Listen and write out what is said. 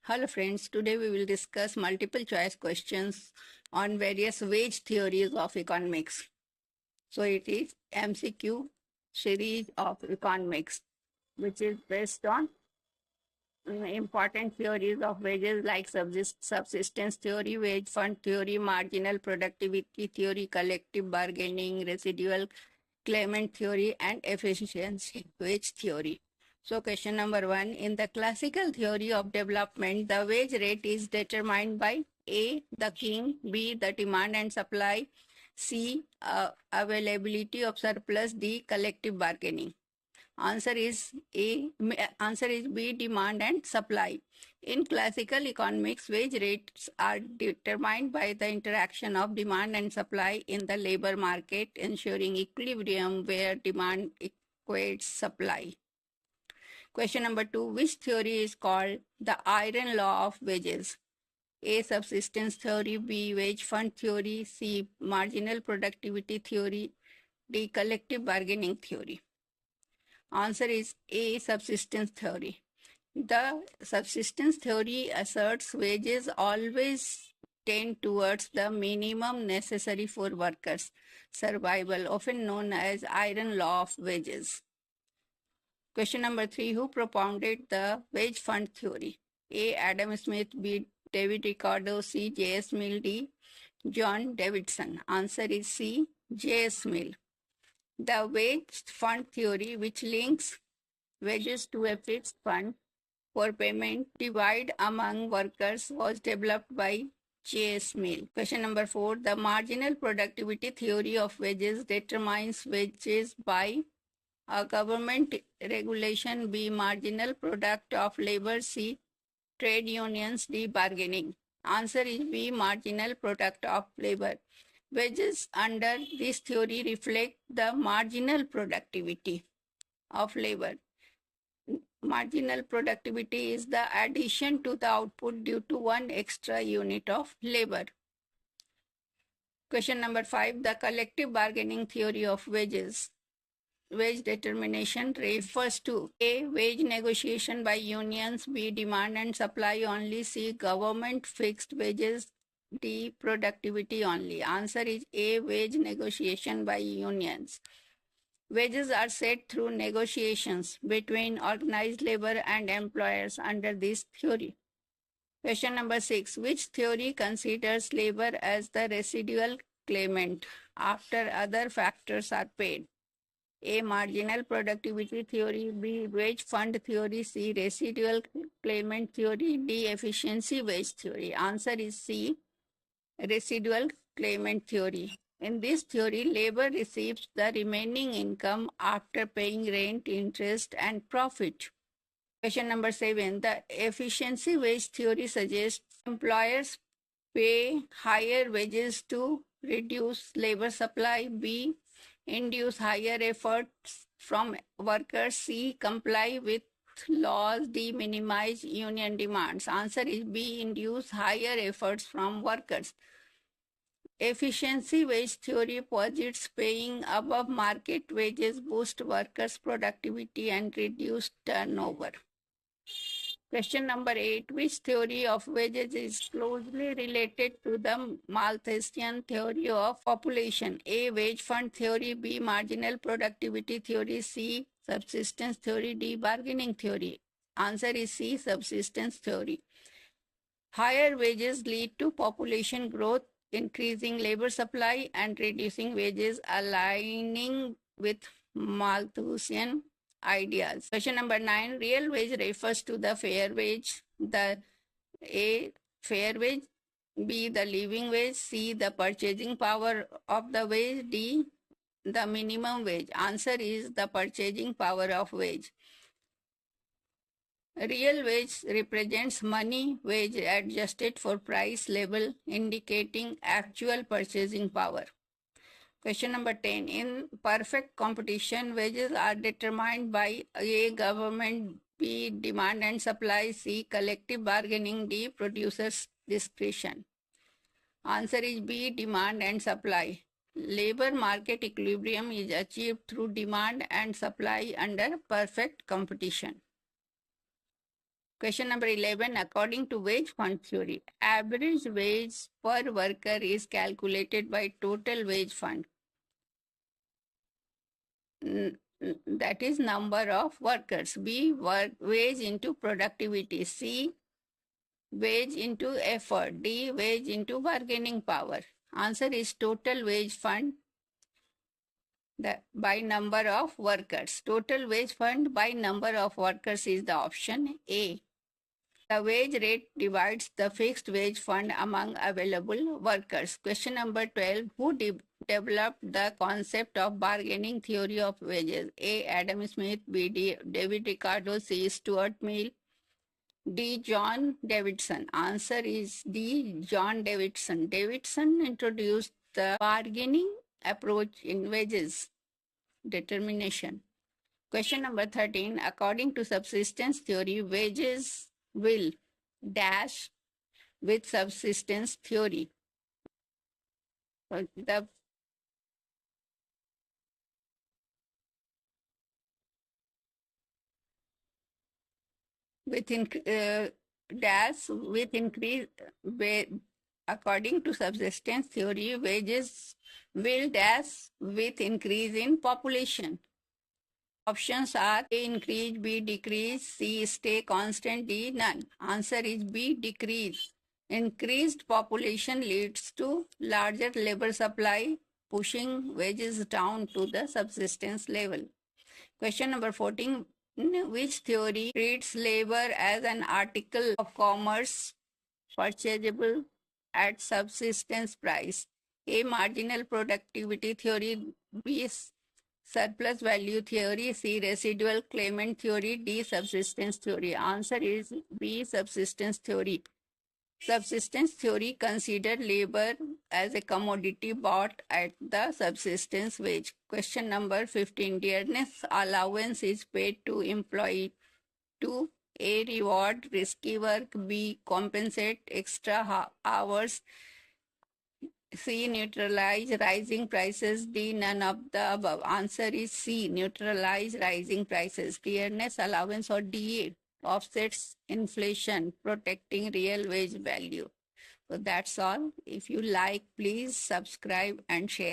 Hello friends, today we will discuss multiple choice questions on various wage theories of economics. So it is MCQ series of economics, which is based on important theories of wages like subsistence theory, wage fund theory, marginal productivity theory, collective bargaining, residual claimant theory, and efficiency wage theory. So question number 1, in the classical theory of development, the wage rate is determined by A, the king, B, the demand and supply, C, availability of surplus, D, collective bargaining. Answer is Answer is B, demand and supply. In classical economics, wage rates are determined by the interaction of demand and supply in the labor market, ensuring equilibrium where demand equates supply. Question number 2, which theory is called the iron law of wages? A, subsistence theory, B, wage fund theory, C, marginal productivity theory, D, collective bargaining theory. Answer is A, subsistence theory. The subsistence theory asserts wages always tend towards the minimum necessary for workers' survival, often known as iron law of wages. Question number 3, who propounded the wage fund theory? A, Adam Smith, B, David Ricardo, C, J.S. Mill, D, John Davidson. Answer is C, J.S. Mill. The wage fund theory, which links wages to a fixed fund for payment divide among workers, was developed by J.S. Mill. Question number 4, the marginal productivity theory of wages determines wages by a government regulation, B, marginal product of labor, C, trade unions, D, bargaining. Answer is B, marginal product of labor. Wages under this theory reflect the marginal productivity of labor. Marginal productivity is the addition to the output due to one extra unit of labor. Question number 5, the collective bargaining theory of wages. Wage determination refers to A, wage negotiation by unions, B, demand and supply only, C, government fixed wages, D, productivity only. Answer is A, wage negotiation by unions. Wages are set through negotiations between organized labor and employers under this theory. Question number 6, which theory considers labor as the residual claimant after other factors are paid? A, marginal productivity theory, B, wage fund theory, C, residual claimant theory, D, efficiency wage theory. Answer is C, residual claimant theory. In this theory, labor receives the remaining income after paying rent, interest, and profit. Question number 7, the efficiency wage theory suggests employers pay higher wages to reduce labor supply, B, induce higher efforts from workers, C, comply with laws, D, minimize union demands. Answer is B, induce higher efforts from workers. Efficiency wage theory posits paying above market wages boost workers' productivity and reduce turnover. Question number 8, which theory of wages is closely related to the Malthusian theory of population? A, wage fund theory, B, marginal productivity theory, C, subsistence theory, D, bargaining theory. Answer is C, subsistence theory. Higher wages lead to population growth, increasing labor supply and reducing wages, aligning with Malthusian ideas. Question number 9, real wage refers to the fair wage, the A, fair wage, B, the living wage, C, the purchasing power of the wage, D, the minimum wage. Answer is the purchasing power of wage. Real wage represents money wage adjusted for price level, indicating actual purchasing power. Question number 10, in perfect competition, wages are determined by A, government, B, demand and supply, C, collective bargaining, D, producer's discretion. Answer is B, demand and supply. Labor market equilibrium is achieved through demand and supply under perfect competition. Question number 11. According to wage fund theory, average wage per worker is calculated by total wage fund. That is number of workers. B, wage into productivity. C, wage into effort. D, wage into bargaining power. Answer is total wage fund by number of workers. Total wage fund by number of workers is the option A. The wage rate divides the fixed wage fund among available workers. Question number 12. Who developed the concept of bargaining theory of wages? A. Adam Smith. B. David Ricardo. C. Stuart Mill. D. John Davidson. Answer is D. John Davidson. Davidson introduced the bargaining approach in wages determination. Question number 13. According to subsistence theory, wages will dash with subsistence theory. The dash with increase according to subsistence theory, wages will dash with increase in population. Options are A increase, B decrease, C stay constant, D none. Answer is B decrease. Increased population leads to larger labor supply, pushing wages down to the subsistence level. Question number 14. Which theory treats labor as an article of commerce purchasable at subsistence price? A. Marginal productivity theory. B. Surplus value theory. C. Residual claimant theory. D. Subsistence theory. Answer is B. Subsistence theory. Subsistence theory considered labor as a commodity bought at the subsistence wage. Question number 15. Dearness allowance is paid to employee to A. Reward risky work. B. Compensate extra hours. C. Neutralize rising prices. D. None of the above. Answer is C. Neutralize rising prices. Dearness allowance or DA offsets inflation, protecting real wage value. So that's all. If you like, please subscribe and share.